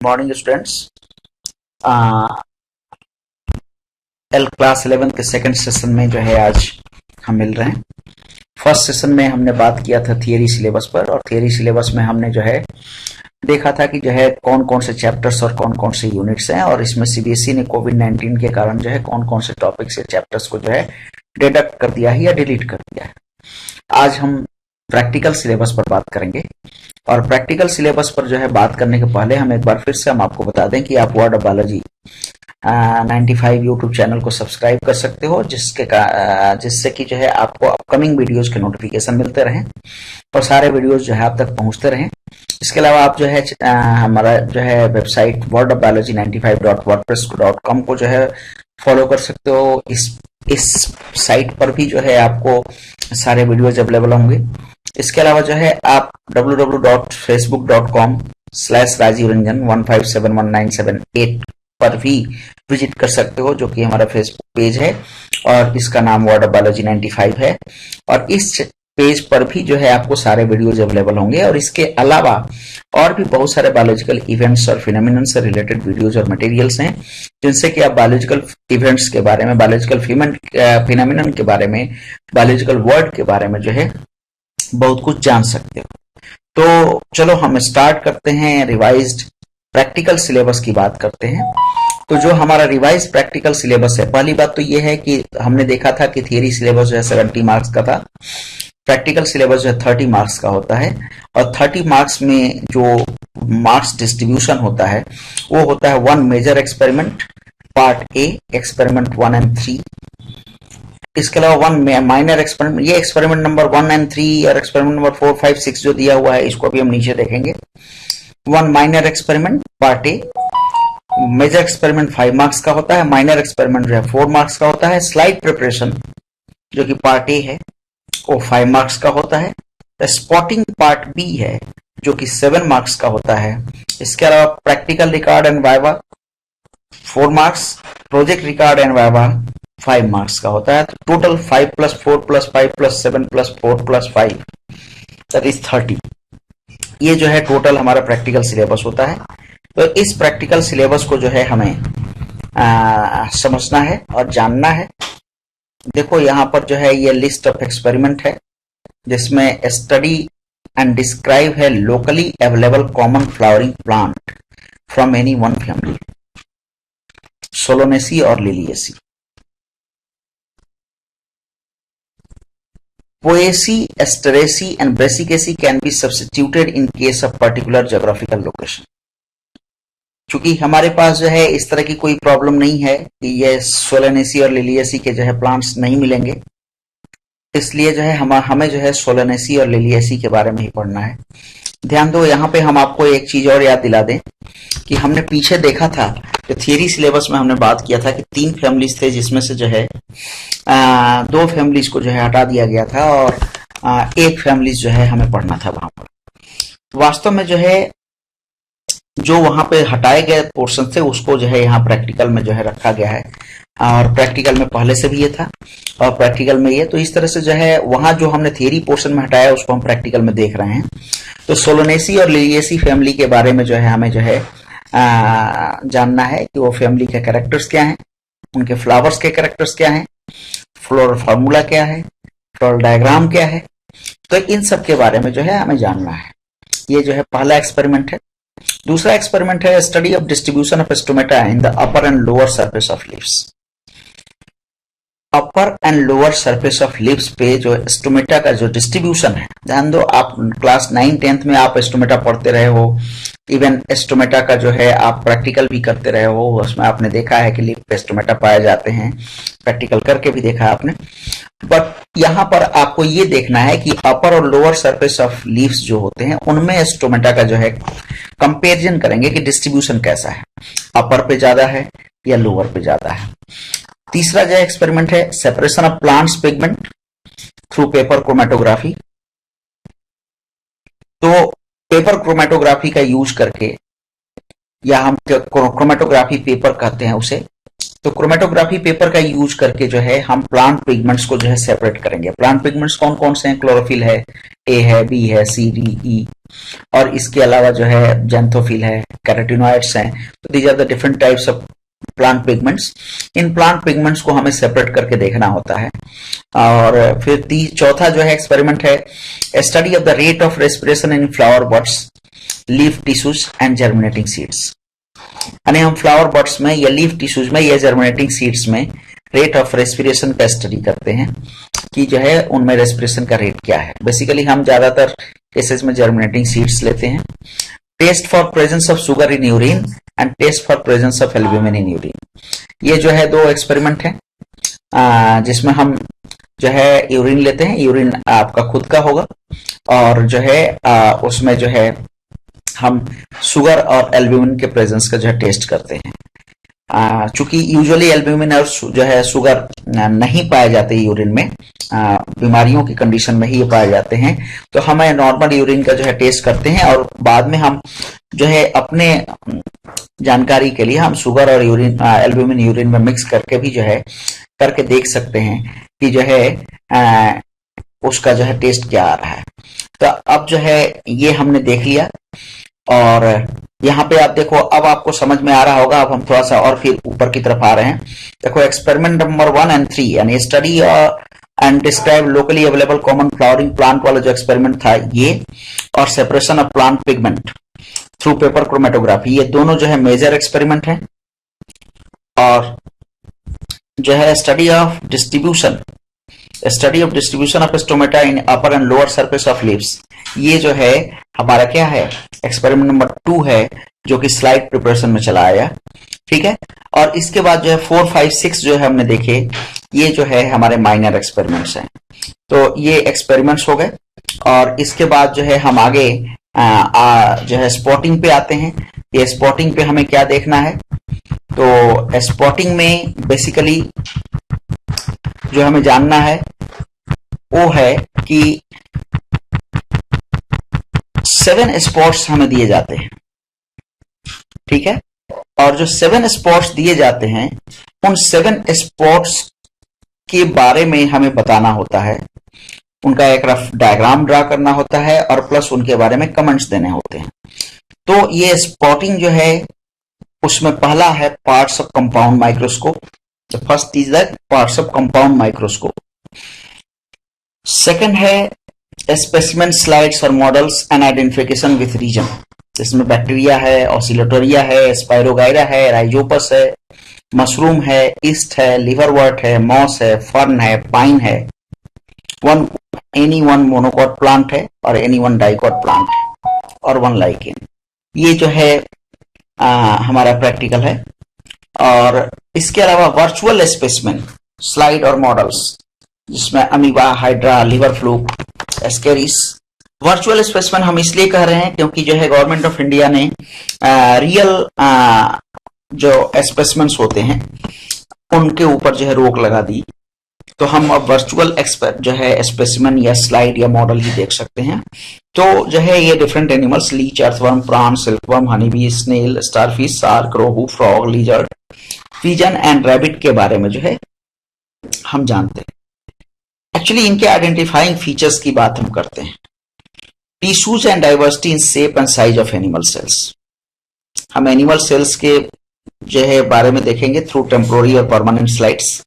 Morning students. L class 11 के second session में जो है आज हम मिल रहे हैं। फर्स्ट सेशन में हमने बात किया था थियरी सिलेबस पर, और थियरी सिलेबस में हमने जो है देखा था कि जो है कौन कौन से चैप्टर्स और कौन कौन से यूनिट्स हैं, और इसमें सीबीएसई ने कोविड-19 के कारण जो है कौन कौन से टॉपिक्स या चैप्टर्स को जो है डिडक्ट कर दिया है या डिलीट कर दिया है। आज हम प्रैक्टिकल सिलेबस पर बात करेंगे, और प्रैक्टिकल सिलेबस पर जो है बात करने के पहले हम एक बार फिर से हम आपको बता दें कि आप word of biology 95 YouTube channel को सब्सक्राइब कर सकते हो, जिससे कि जो है आपको अपकमिंग वीडियोस के नोटिफिकेशन मिलते रहें और सारे वीडियोस जो है आप तक पहुंचते रहें। इसके अलावा आप जो है हमारा जो है website word of biology 95.wordpress.com को जो है फॉलो कर सकते हो। इस साइट पर भी जो है आपको सारे वीडियोज अवेलेबल होंगे। इसके अलावा जो है आप www.facebook.com/राजीव रंजन 15719778 पर भी विजिट कर सकते हो, जो कि हमारा फेसबुक पेज है और इसका नाम वर्ड ऑफ बायोलॉजी 95 है। और इस पेज पर भी जो है आपको सारे वीडियोज अवेलेबल होंगे, और इसके अलावा और भी बहुत सारे बायोलॉजिकल इवेंट्स और फिनोमिनन से रिलेटेड वीडियोज और मटेरियल्स हैं, जिनसे कि आप बायोलॉजिकल इवेंट्स के बारे में, बायोलॉजिकल फिनोमिनन के बारे में, बायोलॉजिकल वर्ड के बारे में जो है बहुत कुछ जान सकते हो। तो चलो हम स्टार्ट करते हैं, रिवाइज्ड प्रैक्टिकल सिलेबस की बात करते हैं। तो जो हमारा रिवाइज प्रैक्टिकल सिलेबस है, पहली बात तो ये है कि हमने देखा था कि थियरी सिलेबस जो है 70 मार्क्स का था, प्रैक्टिकल सिलेबस जो है 30 मार्क्स का होता है, और 30 मार्क्स में जो मार्क्स डिस्ट्रीब्यूशन होता है वो होता है 1 major experiment, part A, experiment 1 and 3। इसके अलावा 1 माइनर एक्सपेरिमेंट, ये एक्सपेरिमेंट नंबर 1 एंड 3 और एक्सपेरिमेंट नंबर 4, 5, 6 जो दिया हुआ है इसको अभी हम नीचे देखेंगे। 1 minor experiment part A, major experiment 5 marks का होता है, माइनर एक्सपेरिमेंट जो है 4 मार्क्स का होता है। स्लाइड प्रिपरेशन जो कि पार्ट ए है वो 5 मार्क्स का होता है। स्पॉटिंग पार्ट बी है जो कि 7 मार्क्स का होता है। इसके अलावा practical record and viva 4 marks, project record and viva 5 marks का होता है। तो टोटल 5 + 4 + 5 + 7 + 4 + 5 दैट इज 30। ये जो है टोटल हमारा प्रैक्टिकल सिलेबस होता है। तो इस प्रैक्टिकल सिलेबस को जो है हमें समझना है और जानना है। देखो यहाँ पर जो है ये लिस्ट ऑफ एक्सपेरिमेंट है, जिसमें स्टडी एंड डिस्क्राइब है locally available common flowering plant from any one family, Solanaceae और Liliaceae. Poaceae, Asteraceae and Brassicaceae can be substituted in case of particular geographical location। क्योंकि हमारे पास जो है इस तरह की कोई प्रॉब्लम नहीं है कि ये सोलेनेसी और लिलिएसी के जो है प्लांट्स नहीं मिलेंगे, इसलिए जो है हमें जो है सोलेनेसी और लिलिएसी के बारे में ही पढ़ना है। ध्यान दो, यहाँ पे हम आपको एक चीज और याद दिला दें कि हमने पीछे देखा था कि थियरी सिलेबस में हमने बात किया था कि 3 फैमिलीज थे, जिसमें से जो है 2 फैमिलीज को जो है हटा दिया गया था, और 1 फैमिलीज जो है हमें पढ़ना था वहां पर। वास्तव में जो है जो वहां पे हटाए गए पोर्शन थे उसको जो है यहाँ प्रैक्टिकल में जो है रखा गया है, और प्रैक्टिकल में पहले से भी ये था और प्रैक्टिकल में ये, तो इस तरह से जो है वहां जो हमने थियरी पोर्शन में हटाया उसको हम प्रैक्टिकल में देख रहे हैं। तो सोलोनेसी और लिलिएसी फैमिली के बारे में जो है हमें जो है जानना है कि वो फैमिली के कैरेक्टर्स क्या हैं, उनके फ्लावर्स के कैरेक्टर्स क्या हैं, फ्लोरल फार्मूला क्या है, फ्लोरल डायग्राम क्या है। तो इन सब के बारे में जो है हमें जानना है। ये जो है पहला एक्सपेरिमेंट है। दूसरा एक्सपेरिमेंट है study of distribution of stomata in the upper and lower surface of leaves. Upper and lower surface of leaves पे जो स्टोमेटा का जो डिस्ट्रीब्यूशन है, ध्यान दो, आप क्लास 9, 10th में आप स्टोमेटा पढ़ते रहे हो, इवन स्टोमेटा का जो है आप प्रैक्टिकल भी करते रहे हो, उसमें आपने देखा है कि लीफ पे स्टोमेटा पाए जाते हैं, प्रैक्टिकल करके भी देखा आपने। बट यहाँ पर आपको ये देखना है कि अपर और लोअर सरफेस ऑफ लीव्स जो होते हैं उनमें स्टोमेटा का जो है कंपेरिजन करेंगे कि डिस्ट्रीब्यूशन कैसा है, अपर पे ज्यादा है या लोअर पे ज्यादा है। तीसरा जो एक्सपेरिमेंट है separation of plants pigment through paper chromatography. तो पेपर क्रोमेटोग्राफी का यूज करके, या हम क्रोमेटोग्राफी पेपर कहते हैं उसे, तो क्रोमेटोग्राफी पेपर का यूज करके जो है हम प्लांट पिगमेंट्स को जो है सेपरेट करेंगे। प्लांट पिगमेंट्स कौन कौन से हैं? क्लोरोफिल है, ए है, बी है, सी, डी, ई, और इसके अलावा जो है जेंथोफिल है, कैरोटिनॉइड्स हैं। तो these are the different types of plant pigments. इन प्लांट पिगमेंट्स को हमें सेपरेट करके देखना होता है। और फिर चौथा जो है एक्सपेरिमेंट है study of the rate of respiration in flower buds, leaf tissues and germinating seeds. यानी हम फ्लावर बड्स में या लीफ टिश्यूज में या जर्मिनेटिंग सीड्स में रेट ऑफ रेस्पिरेशन का स्टडी करते हैं कि जो है उनमें रेस्पिरेशन का रेट क्या है। बेसिकली हम ज्यादातर केसेस में जर्मिनेटिंग सीड्स लेते हैं। Test for presence of sugar in urine and test for presence of albumin in urine. ये जो है 2 एक्सपेरिमेंट है जिसमें हम जो है यूरिन लेते हैं। यूरिन आपका खुद का होगा और जो है उसमें जो है हम शुगर और एल्ब्यूमिन के प्रेजेंस का जो है टेस्ट करते हैं। चूंकि यूजुअली एल्ब्यूमिन और जो है शुगर नहीं पाए जाते यूरिन में, बीमारियों की कंडीशन में ही ये पाए जाते हैं, तो हमें नॉर्मल यूरिन का जो है टेस्ट करते हैं और बाद में हम जो है अपने जानकारी के लिए हम शुगर और यूरिन एल्ब्यूमिन यूरिन में मिक्स करके भी जो है करके देख सकते हैं कि जो है उसका जो है टेस्ट क्या आ रहा है। तो अब जो है ये हमने देख लिया और यहाँ पे आप देखो अब आपको समझ में आ रहा होगा। अब हम थोड़ा सा और फिर ऊपर की तरफ आ रहे हैं। देखो एक्सपेरिमेंट नंबर 1 और 3 यानी study and describe locally available common flowering plant वाला जो एक्सपेरिमेंट था ये, और separation of plant pigment through paper chromatography, ये दोनों जो है मेजर एक्सपेरिमेंट है। और जो है study of distribution of stomata in upper and lower surface of leaves, ये जो है हमारा क्या है एक्सपेरिमेंट नंबर 2 है जो कि स्लाइड प्रिपरेशन में चला आया। ठीक है, और इसके बाद जो है 4, 5, 6 जो है हमने देखे, ये जो है हमारे माइनर एक्सपेरिमेंट्स हैं। तो ये एक्सपेरिमेंट्स हो गए और इसके बाद जो है हम आगे जो है स्पॉटिंग पे आते हैं। ये स्पॉटिंग पे हमें क्या देखना है? तो स्पॉटिंग में बेसिकली जो हमें जानना है वो है कि 7 स्पॉट्स हमें दिए जाते हैं। ठीक है, और जो 7 स्पॉट्स दिए जाते हैं उन 7 स्पॉट्स के बारे में हमें बताना होता है, उनका एक रफ डायग्राम ड्रा करना होता है और प्लस उनके बारे में कमेंट्स देने होते हैं। तो ये स्पॉटिंग जो है उसमें पहला है parts of compound microscope. The first is the parts of compound microscope. Second है स्पेसिमेन स्लाइड्स और models and identification with reason. इसमें बैक्टीरिया है, ऑसिलेटोरिया है, स्पाइरोगाइरा है, राइजोपस है, मशरूम है, ईस्ट है, लिवरवर्ट है, मॉस है, फर्न है, पाइन है, एनी वन मोनोकॉट प्लांट है और एनी वन डाइकॉट प्लांट है और 1 लाइकेन। ये जो है हमारा प्रैक्टिकल है। और इसके अलावा वर्चुअल स्पेसिमेन स्लाइड और मॉडल्स जिसमें amoeba, hydra, liver fluke, Ascaris. Virtual specimen हम इसलिए कह रहे हैं क्योंकि जो है गवर्नमेंट ऑफ इंडिया ने रियल जो स्पेसिमेन्स होते हैं उनके ऊपर जो है रोक लगा दी। तो हम अब वर्चुअल जो है स्पेसिमेन या स्लाइड या मॉडल ही देख सकते हैं। तो जो है ये different animals, leech, earthworm, prawn, silkworm, honeybee, snail, starfish, shark, rohu, frog, lizard, pigeon and rabbit के बारे में जो है हम जानते हैं। एक्चुअली इनके आइडेंटिफाइंग फीचर्स की बात हम करते हैं। Tissues and diversity in shape and size of animal cells. हम एनिमल सेल्स के जो है बारे में देखेंगे थ्रू टेम्पोररी और परमानेंट स्लाइड्स।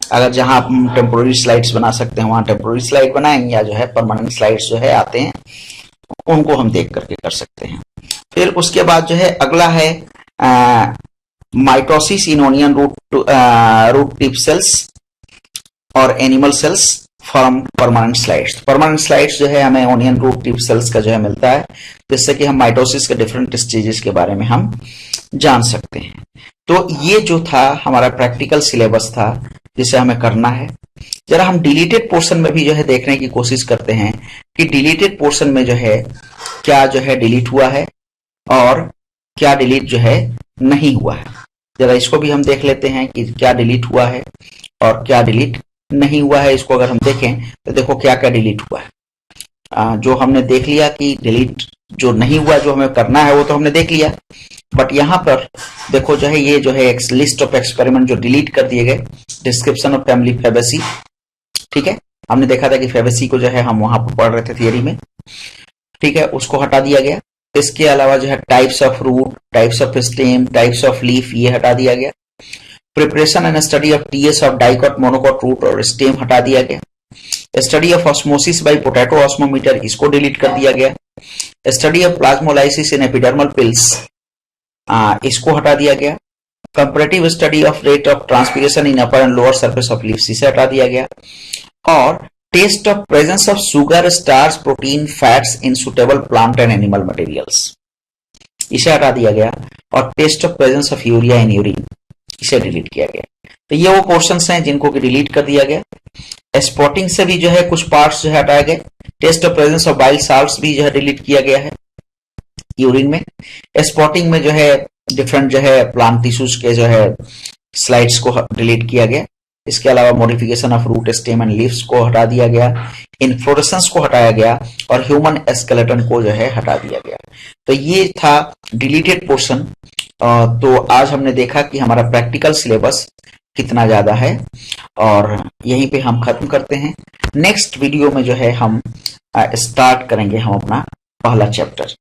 अगर जहां हम टेम्पोररी स्लाइड्स बना सकते हैं वहां टेम्पोररी स्लाइड बनाएंगे, या जो है परमानेंट स्लाइड्स जो है आते हैं उनको हम देख करके कर सकते हैं। फिर उसके बाद जो है अगला है माइटोसिस इन ओनियन रूट टिप सेल्स और animal cells from permanent slides. Permanent slides जो है हमें ओनियन रूट टिप सेल्स का जो है मिलता है, जिससे कि हम माइटोसिस के डिफरेंट स्टेजेस के बारे में हम जान सकते हैं। तो ये जो था हमारा प्रैक्टिकल सिलेबस था जिसे हमें करना है। जरा हम डिलीटेड पोर्शन में भी जो है देखने की कोशिश करते हैं कि डिलीटेड पोर्शन में जो है क्या जो है डिलीट हुआ है और क्या डिलीट जो है नहीं हुआ है। जरा इसको भी हम देख लेते हैं कि क्या डिलीट हुआ है और क्या डिलीट नहीं हुआ है। इसको अगर हम देखें तो देखो क्या क्या डिलीट हुआ है। जो हमने देख लिया कि डिलीट जो नहीं हुआ, जो हमें करना है वो तो हमने देख लिया, बट यहाँ पर देखो जो है ये जो है एक लिस्ट ऑफ एक्सपेरिमेंट जो डिलीट कर दिए गए, डिस्क्रिप्शन ऑफ फैमिली फैबेसी, ठीक है, हमने देखा था कि फैबेसी को जो है हम वहां पर पढ़ रहे थे थियरी में, ठीक है, उसको हटा दिया गया। इसके अलावा जो है types of root, types of stem, types of leaf, ये हटा दिया गया। Preparation and study of TS of dicot monocot root और स्टेम हटा दिया गया। Study of osmosis by potato osmometer, इसको डिलीट कर दिया गया। Study of plasmolysis in epidermal peels, इसको हटा दिया गया। Comparative study of rate of transpiration in upper and lower surface of leaves, इसे हटा दिया गया। और test of presence of sugar, starch, protein, fats in suitable plant and animal materials, इसे हटा दिया गया। और test of presence of urea in urine, इसे डिलीट किया गया। तो ये वो क्वेश्चंस हैं जिनको कि डिलीट कर दिया गया। स्पॉटिंग से भी जो है कुछ पार्ट्स जो है हटाए गए। Test of presence of bile salts भी जो है डिलीट किया गया है यूरिन में। स्पॉटिंग में जो है डिफरेंट जो है प्लांट टिश्यूज के जो है स्लाइड्स को डिलीट किया गया। इसके अलावा modification of root, stem and leaves को हटा दिया गया। इन्फ्लोरेसेंस को हटाया गया और ह्यूमन स्केलेटन को जो है हटा दिया गया। तो ये था डिलीटेड पोर्शन। तो आज हमने देखा कि हमारा प्रैक्टिकल सिलेबस कितना ज्यादा है और यहीं पे हम खत्म करते हैं। नेक्स्ट वीडियो में जो है हम स्टार्ट करेंगे हम अपना पहला चैप्टर।